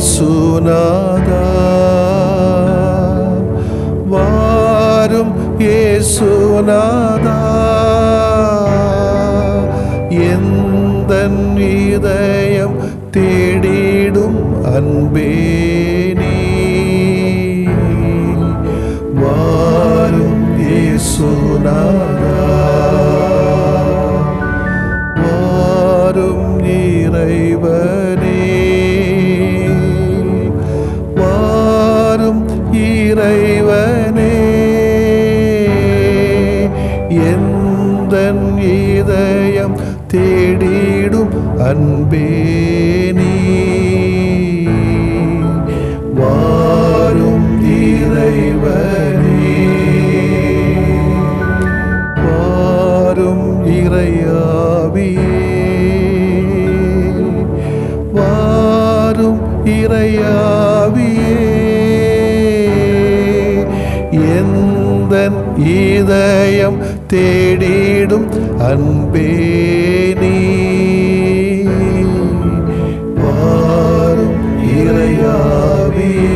இயேசுநாதா வாரும் இயேசுநாதா எந்தன் இதயம் தேடிடும் அன்பே நீ வாரும் இயேசுநாதா வாரும் இறைவனே வாரும் இறைவனே எந்தன் இதயம் தேடிடும் அன்பே நீ வாரும் இறைவனே வாரும் இறையாவியே வாரும் இறையாவியே எந்தன் இதயம் தேடிடும் அன்பே நீ வாரும் இறையாவியே.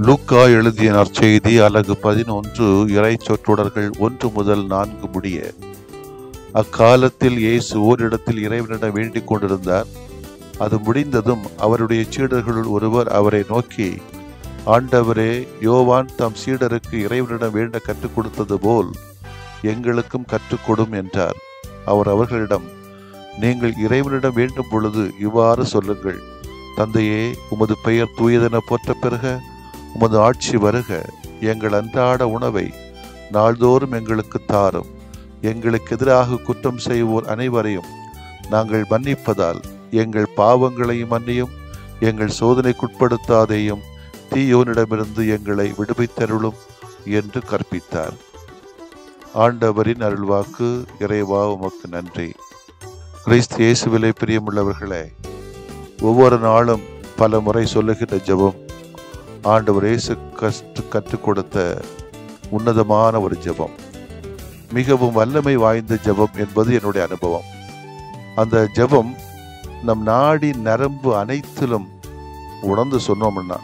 லூக்கா எழுதிய நற்செய்தி அலகு 11 இறை சொற்றொடர்கள் 1 முதல் 4 முடிய. அக்காலத்தில் இயேசு ஓரிடத்தில் இறைவனிடம் வேண்டிக் கொண்டிருந்தார். அது முடிந்ததும் அவருடைய சீடர்களுள் ஒருவர் அவரை நோக்கி, ஆண்டவரே, யோவான் தம் சீடருக்கு இறைவனிடம் வேண்ட கற்றுக் கொடுத்தது போல் எங்களுக்கும் கற்றுக்கொடும் என்றார். அவர் அவர்களிடம், நீங்கள் இறைவனிடம் வேண்டும் பொழுது இவ்வாறு சொல்லுங்கள்: தந்தையே, உமது பெயர் தூயதென போற்ற பெறுக, உமது ஆட்சி வருக, எங்கள் அன்றாட உணவை நாள்தோறும் எங்களுக்கு தாரும், எங்களுக்கு எதிராக குற்றம் செய்வோர் அனைவரையும் நாங்கள் மன்னிப்பதால் எங்கள் பாவங்களையும் மன்னியும், எங்கள் சோதனைக்குட்படுத்தாதேயும், தீயோனிடமிருந்து எங்களை விடுவித்தருளும் என்று கற்பித்தார். ஆண்டவரின் அருள்வாக்கு. இறைவா, உமக்கு நன்றி. கிறிஸ்து இயேசுவிலே பிரியமுள்ளவர்களே, ஒவ்வொரு நாளும் பல முறை சொல்லுகின்ற ஜெபம் ஆண்டவர் இயேசு கற்றுக் கொடுத்த உன்னதமான ஒரு ஜெபம், மிகவும் வல்லமை வாய்ந்த ஜெபம் என்பது என்னுடைய அனுபவம். அந்த ஜெபம் நம் நாடி நரம்பு அனைத்திலும் உணர்ந்து சொன்னோம்னா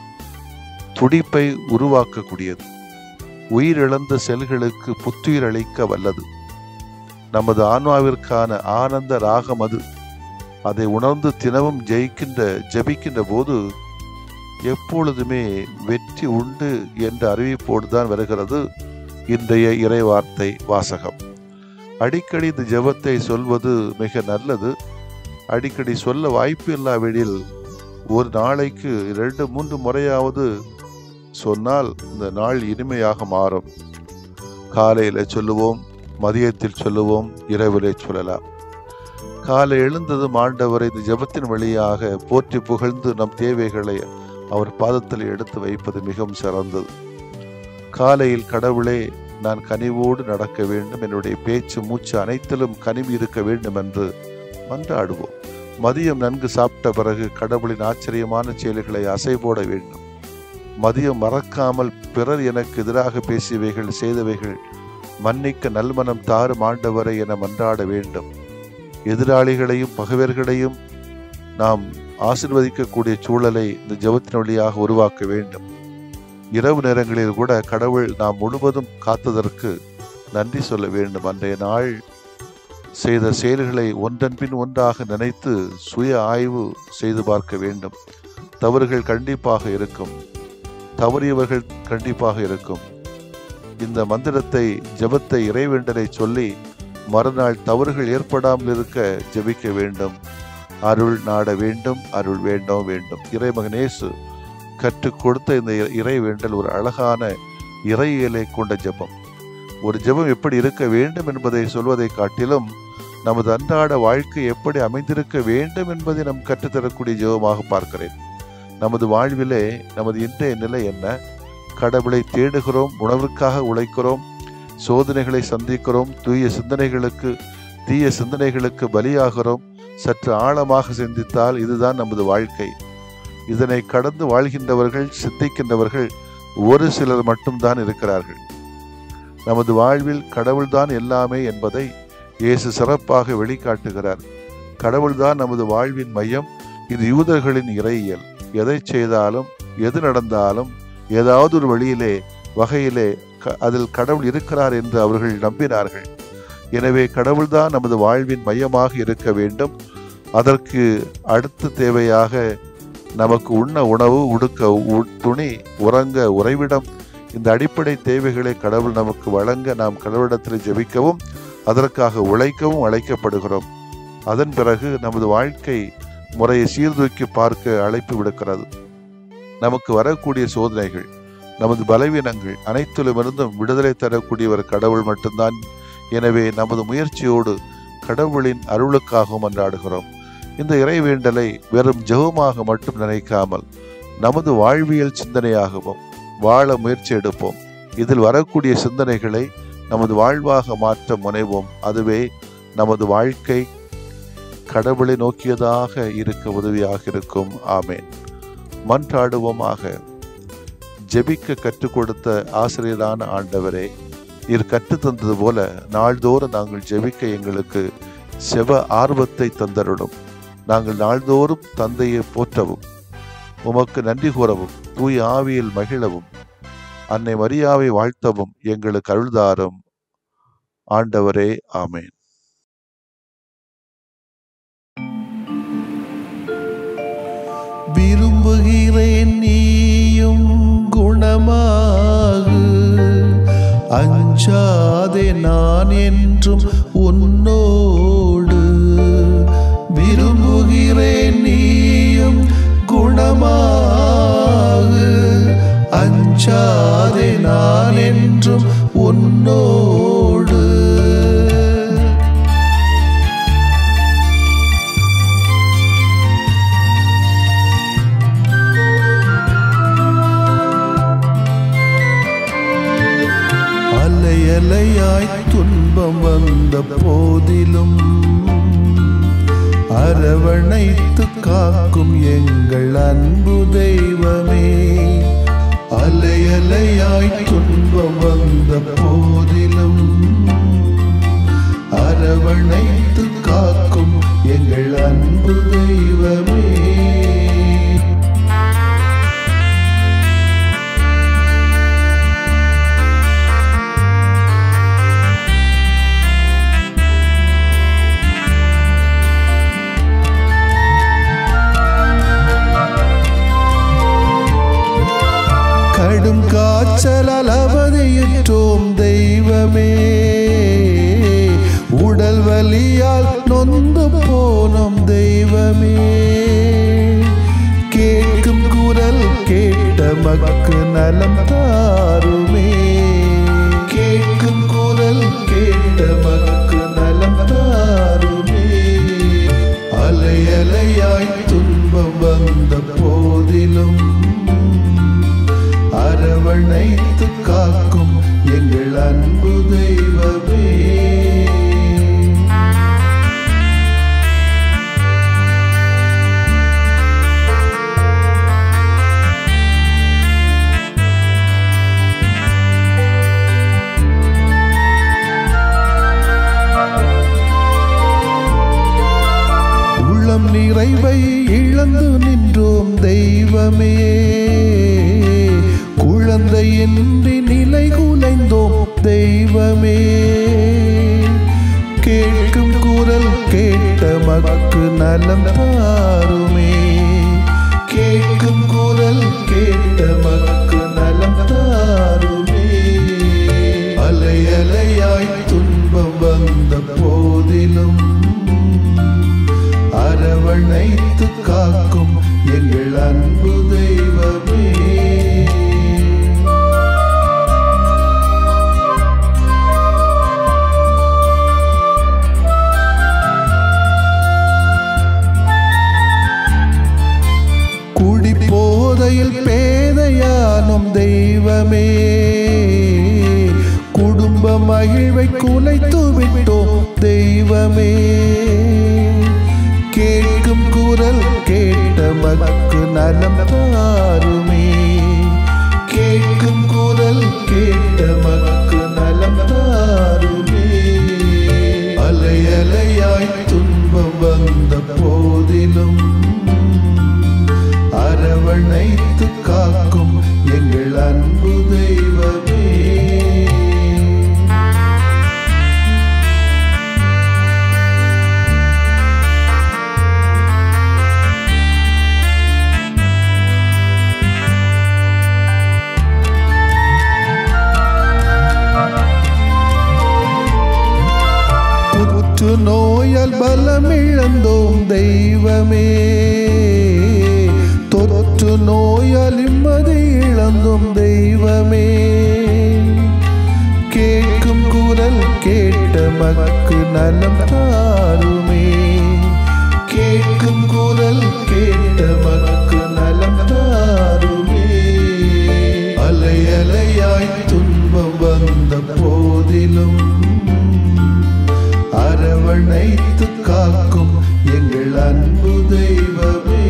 துடிப்பை உருவாக்கக்கூடியது, உயிரிழந்த செல்களுக்கு புத்துயிர் அளிக்க வல்லது. நமது ஆன்மாவிற்கான ஆனந்த ராகம் அது. அதை உணர்ந்து தினமும் ஜெபிக்கின்ற போது எப்பொழுதுமே வெற்றி உண்டு என்ற அறிவிப்போடு தான் வருகிறது இன்றைய இறைவார்த்தை வாசகம். அடிக்கடி இந்த ஜெபத்தை சொல்வது மிக நல்லது. அடிக்கடி சொல்ல வாய்ப்பு இல்லாவிடில் ஒரு நாளைக்கு 2-3 முறையாவது சொன்னால் இந்த நாள் இனிமையாக மாறும். காலையில் சொல்லுவோம், மதியத்தில் சொல்லுவோம், இரவிலே சொல்லலாம். காலை எழுந்ததும் ஆண்டவரை இந்த ஜெபத்தின் வழியாக போற்றி புகழ்ந்து நம் தேவைகளை அவர் பாதத்தில் எடுத்து வைப்பது மிகவும் சிறந்தது. காலையில் கடவுளே, நான் கனிவோடு நடக்க வேண்டும், என்னுடைய பேச்சு மூச்சு அனைத்திலும் கனிவு இருக்க வேண்டும் என்று மன்றாடுவோம். மதியம் நன்கு சாப்பிட்ட பிறகு கடவுளின் ஆச்சரியமான செயல்களை அசைபோட வேண்டும். மதியம் மறக்காமல் பிறர் எனக்கு எதிராக பேசியவைகள் செய்தவைகள் மன்னிக்க நல்மனம் தாரும் ஆண்டவரை என மன்றாட வேண்டும். எதிராளிகளையும் பகைவர்களையும் நாம் ஆசீர்வதிக்கக்கூடிய சூழலை இந்த ஜெபத்தின் வழியாக உருவாக்க வேண்டும். இரவு நேரங்களில் கூட கடவுள் நாம் முழுவதும் காத்ததற்கு நன்றி சொல்ல வேண்டும். அன்றைய நாள் செய்த செயல்களை ஒன்றன் பின் ஒன்றாக நினைத்து சுய ஆய்வு செய்து பார்க்க வேண்டும். தவறுகள் கண்டிப்பாக இருக்கும், தவறியவர்கள் கண்டிப்பாக இருக்கும். இந்த மந்திரத்தை, ஜெபத்தை, இறைவேண்டலை சொல்லி மறுநாள் தவறுகள் ஏற்படாமல் இருக்க ஜெபிக்க வேண்டும். அருள் நாட வேண்டும், அருள் வேண்டும் வேண்டும். இறைமகன் இயேசு கற்றுக் கொடுத்த இந்த இறைவேண்டல் ஒரு அழகான இறையியலை கொண்ட ஜெபம். ஒரு ஜெபம் எப்படி இருக்க வேண்டும் என்பதை சொல்வதை காட்டிலும் நமது அன்றாட வாழ்க்கை எப்படி அமைந்திருக்க வேண்டும் என்பதை நாம் கற்றுத்தரக்கூடிய ஜெபமாக பார்க்கிறேன். நமது வாழ்விலே நமது இன்றைய நிலை என்ன? கடவுளை தேடுகிறோம், உணர்வுக்காக உழைக்கிறோம், சோதனைகளை சந்திக்கிறோம், தீய சிந்தனைகளுக்கு பலியாகிறோம். சற்று ஆழமாக சிந்தித்தால் இதுதான் நமது வாழ்க்கை. இதனை கடந்து வாழ்கின்றவர்கள், சிந்திக்கின்றவர்கள் ஒரு சிலர் மட்டும்தான் இருக்கிறார்கள். நமது வாழ்வில் கடவுள்தான் எல்லாமே என்பதை இயேசு சிறப்பாக வெளிக்காட்டுகிறார். கடவுள்தான் நமது வாழ்வின் மையம். இது யூதர்களின் இறையியல். எதை செய்தாலும், எது நடந்தாலும், ஏதாவது ஒரு வகையிலே அதில் கடவுள் இருக்கிறார் என்று அவர்கள் நம்பினார்கள். எனவே கடவுள்தான் நமது வாழ்வின் மையமாக இருக்க வேண்டும். அதற்கு அடுத்த தேவையாக நமக்கு உண்ண உணவு, உடுக்க துணி, உறங்க உறைவிடம், இந்த அடிப்படை தேவைகளை கடவுள் நமக்கு வழங்க நாம் கடவுளிடத்தில் ஜெபிக்கவும் அதற்காக உழைக்கவும் அழைக்கப்படுகிறோம். அதன் பிறகு நமது வாழ்க்கை முறையை சீர்தூக்கி பார்க்க அழைப்பு விடுக்கிறது. நமக்கு வரக்கூடிய சோதனைகள், நமது பலவீனங்கள் அனைத்திலுமிருந்தும் விடுதலை தரக்கூடியவர் கடவுள் மட்டும்தான். எனவே நமது முயற்சியோடு கடவுளின் அருளுக்காகவும் மன்றாடுகிறோம். இந்த இறைவேண்டலை வெறும் ஜெபமாக மட்டும் நினைக்காமல் நமது வாழ்வியல் சிந்தனையாகவும் வாழ முயற்சி எடுப்போம். இதில் வரக்கூடிய சிந்தனைகளை நமது வாழ்வாக மாற்ற முனைவோம். அதுவே நமது வாழ்க்கை கடவுளை நோக்கியதாக இருக்க உதவியாக இருக்கும். ஆமேன். மன்றாடுவோமாக. ஜெபிக்க கற்றுக் கொடுத்த ஆசிரியரான ஆண்டவரே, நீர் கற்றுத்தந்தது போல நாள்தோறும் நாங்கள் ஜெபிக்க எங்களுக்கு செவ ஆர்வத்தை தந்தருடும். நாங்கள் நாள்தோறும் தந்தையை போற்றவும் உமக்கு நன்றி கூறவும் தூய ஆவியில் மகிழவும் அன்னை மரியாவை வாழ்த்தவும் எங்களுக்கு அருள்தாரும். ஆண்டவரே, ஆமேன். விரும்புகிறேன் நீயும் குணமாகு, அஞ்சாதே நான் என்றும் உன்னோடு. விரும்புகிறேன் நீயும் குணமாகு, அஞ்சாதே நான் என்றும் உன்னோடு. அலையலையாய் துன்பம் வந்த போதிலும் அரவணைத்து காக்கும் எங்கள் அன்பு தெய்வமே. அலையலையாய் துன்பம் வந்த போதிலும் அரவணைத்து காக்கும் எங்கள் அன்பு தெய்வமே. கடும் காய்ச்சலால் அவதியுற்றோம் தெய்வமே, உடல் வலியால் நொந்து போனோம் தெய்வமே. கேட்கும் குரல் கேட்ட மக்கு நலம் தாருமே, கேட்கும் குரல் கேட்ட மக்கு நலம் தாருமே. அலையலையாய் துன்பம் வந்த போதிலும் அரவணைத்து காக்கும் எங்கள் அன்பு தெய்வமே. உள்ளம் நிறைவை இழந்து நின்றோம் தெய்வமே, குழந்தையின்றி நிலை குலைந்தோம் தெய்வமே. கேட்கும் குரல் கேட்ட மக்கு நலம் தாருமே, கேட்கும் குரல் கேட்ட மக்கு நலம் தாருமே. அலையலையாய் துன்பம் வந்த போதிலும் அரவணைத்து காக்கும் எங்கள் அன்பு தெய்வமே. குடிபோதையில் பேதையானும் தெய்வமே, குடும்ப மகிழ்வை குலைத்து விட்டோம் தெய்வமே. கேட்கும் குரல் கேட்ட மக்கு நலம் தாருமே, கேட்கும் குரல் கேட்ட மக்கு நலம் தாருமே. அலையலையாய் துன்பம் வந்த போதிலும் அரவணைத்து காக்கும் எங்கள் அன்பு தெய்வமே. நோயால் பலமிழந்தோம் தெய்வமே, தொற்று நோயால் நிம்மதி இழந்தோம் தெய்வமே. கேட்கும் குரல் கேட்ட மக்கு நலம் தாருமே, கேட்கும் குரல் கேட்ட மக்கு நலம் தாருமே. அலையலையாய் துன்பம் வந்த போதிலும் அரவணைத்து காக்கும் எங்கள் அன்பு தெய்வமே.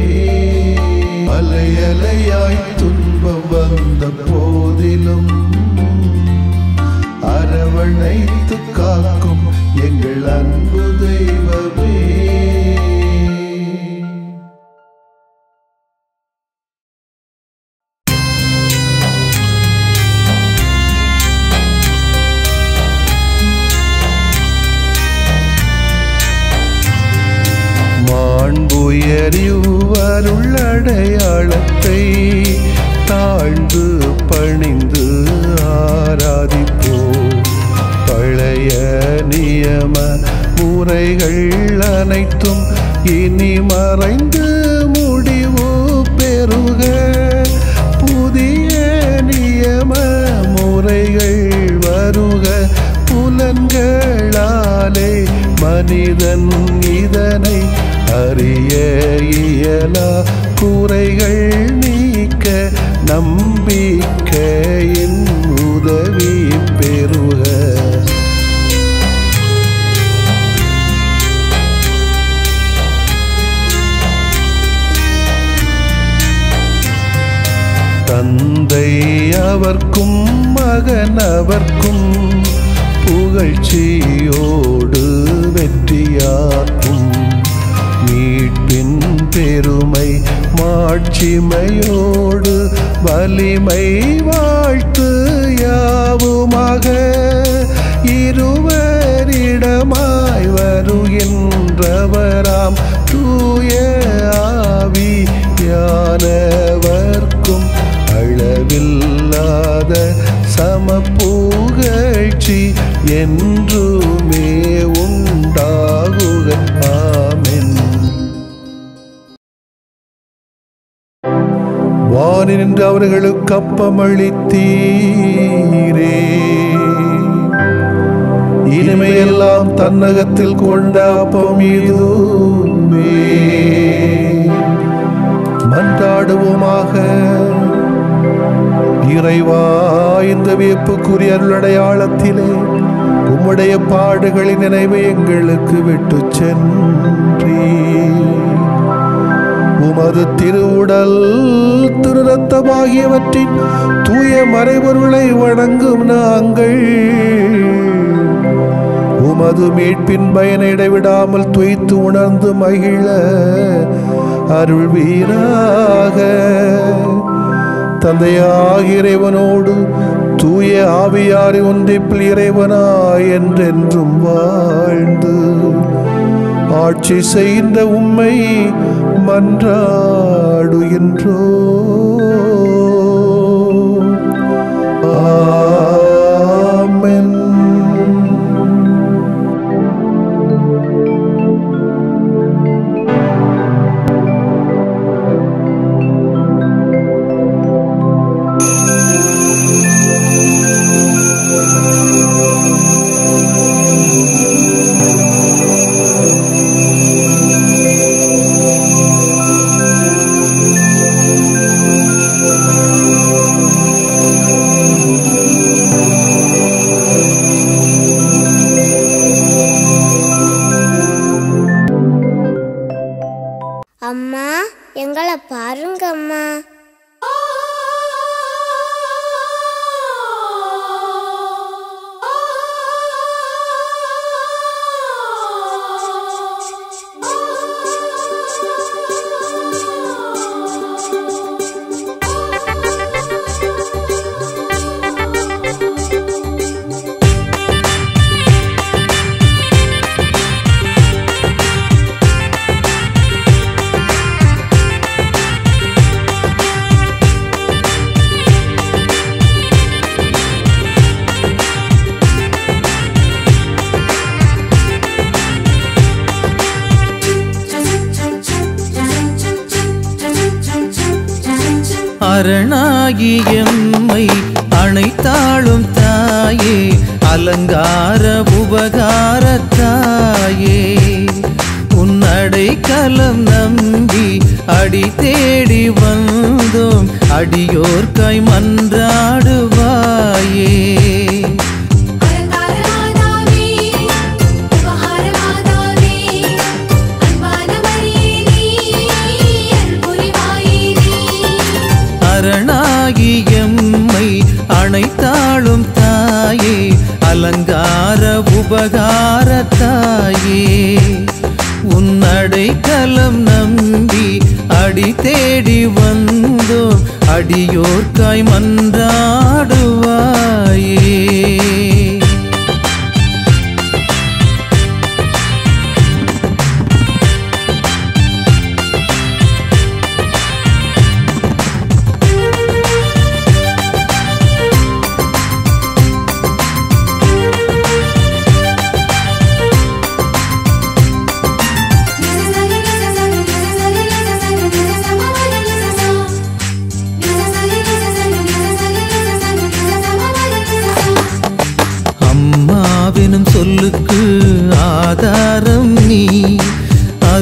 அலையலையாய் துன்பம் வந்த போதிலும் அரவணைத்து காக்கும் எங்கள் அன்பு தெய்வமே. தூயறிவருள்ளடையாளத்தை தாழ்ந்து பணிந்து ஆராதிப்போம். பழைய நியம முறைகள் அனைத்தும் இனி மறைந்து முடிவு பெறுக. புதிய நியம முறைகள் வருக. புலன்களாலே மனிதன் இதனை அறிய இயலா. குறைகள் நீக்க நம்பிக்கையின் உதவி பெறுக. தந்தை அவர்க்கும் மகன் அவர்க்கும் புகழ்ச்சியோடு வெற்றியாக்கும். மீட்பின் பெருமை மாட்சிமையோடு வலிமை வாழ்த்து யாவுமாக. இருவரிடமாய் வருகின்றவராம் தூய ஆவியானவர்க்கும் அளவில்லாத சமப்புகழ்ச்சி என்றுமே உண்டாகுக. ஆமென். வானின்று அவர்களுக்கு அப்பமளித்தீரே, இனிமையெல்லாம் தன்னகத்தில் கொண்ட அப்பம் இதுவே. மன்றாடுவோமாக. இறைவா, இந்த வியப்புக்குரிய அருளடையாளத்திலே உம்முடைய பாடுகளின் நினைவை எங்களுக்கு விட்டு சென்றீ. உமது திருவுடல் திரு ரத்தமாகியவற்றின் தூய மறைபொருளை வணங்கும் நாங்கள் உமது மீட்பின் பயனை இடைவிடாமல் துய்த்து உணர்ந்து மகிழ அருள்வீராக. தந்தையாகிய இறைவனோடு தூய ஆவியாரை ஒன்றிப்பில் இறைவனாய் என்றென்றும் வாழ்ந்து ஆட்சி செய்கின்ற உம்மை மன்றாடுகின்றோம். ஆமென். அம்மா, எங்களை பாருங்க அம்மா. அரணாகி எம்மை அணைத்தாளும் தாயே, அலங்கார உபகார தாயே, உன் அடைக்கலம் நம்பி அடி தேடி வந்தோம், அடியோர்க்காய் மன்றாடுவாயே. அரணாகி எம்மை அணைத்தாளும் தாயே, அலங்கார உபகார தாயே, உன் அடைக்கலம் நம்பி அடி தேடி வந்தோம், அடியோர்க்காய் மன்றாடுவாயே.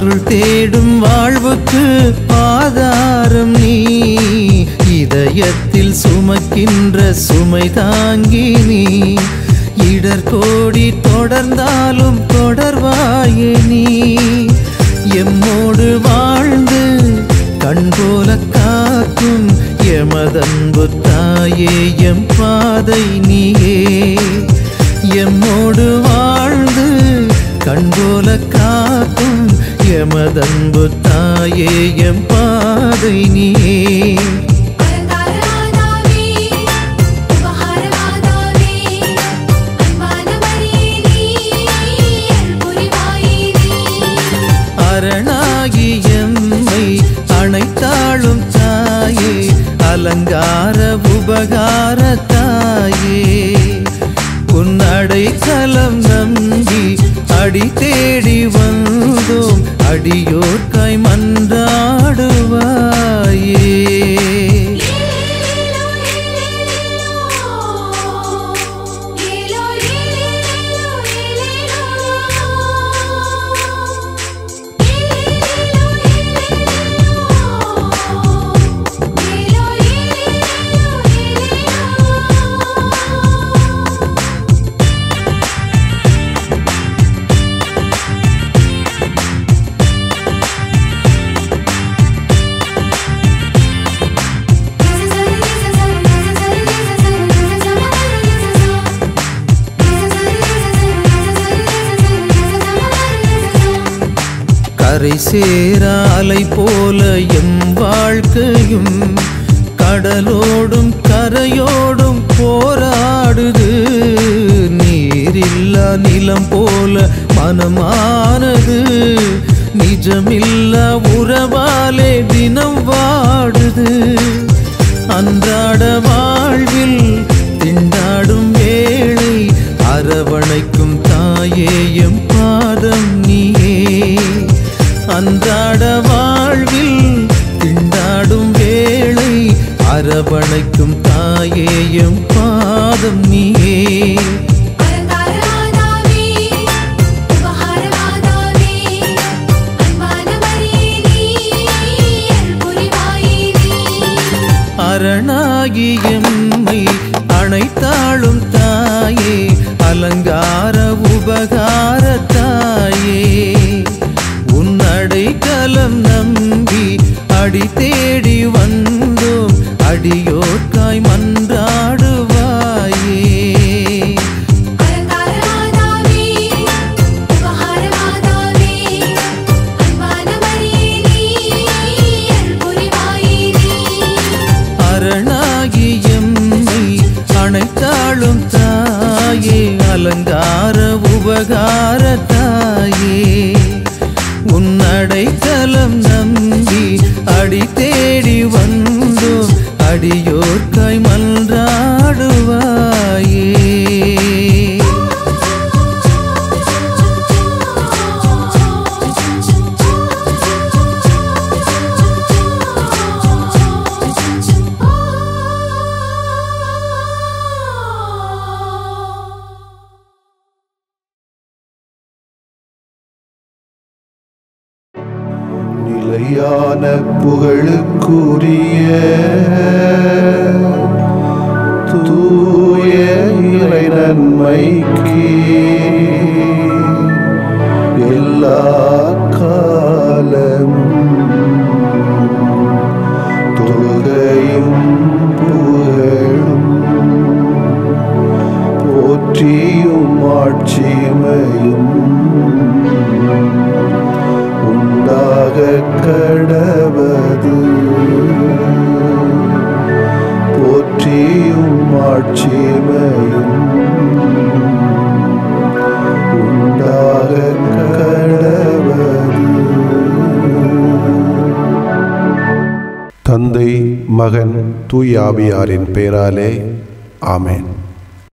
அருள் தேடும் வாழ்வுக்கு ஆதாரம் நீ, இதயத்தில் சுமக்கின்ற சுமை தாங்கி நீ, இடர்கோடி தொடர்ந்தாலும் தொடர்வாயே நீ, எம்மோடு வாழ்ந்து கண்போல காக்கும் எமதன்பு தாயே எம் பாதை நீயே, எம்மோடு வாழ்ந்து கண்போல காக்கும் எமதன்பு தாயே எம் பாதை நீயே. அரணாகி எம்மை அனைத்தாளும் தாயே, அலங்கார உபகார தாயே, உன் அடைக்கலம் நம்பி அடி தேடி வந்தோம், அடியோர்க்காய் மன்றாடுவாயே. கரை சேராலை போல எம் வாழ்க்கையும் கடலோடும் கரையோடும் போராடுது, நீரில்லா நிலம் போல மனமானது, நிஜமில்லா உறவாலே தினம் வாடுது, அன்றாட வாழ்வில் திண்டாடும் வேளை அரவணைக்கும் தாயே எம் பாதம் நீயே, அன்றாட வாழ்வில் திண்டாடும் வேளை அரவணைக்கும் தாயே எம் பாதம் நீயே. அரணாகி எம்மை அனைத்தாளும் தாயே, அலங்கார உபகார தாயே, உன் அடைக்கலம் நம்பி அடி தேடி வந்தோம், அடியோர்க்காய் மன்றாடுவாயே. அரணாகி எம்மை அனைத்தாளும் தாயே, அலங்கார உபகார தாயே, உன் அடைக்கலம் நம்பி அடி தேடி வந்தோம், அடியோர்க்காய் மன்றாடுவாயே. நிலையான புகழுக்குரிய தூய இறை நன்மைக்கு எல்லா காலமும் தொழுகையும் புகழும் போற்றியும் ஆட்சிமையும் உண்டாக கடவது, போற்றியும் ஆட்சிமையும் உண்டாக கடவது. தந்தை, மகன், தூய ஆவியாரின் பெயராலே ஆமென்.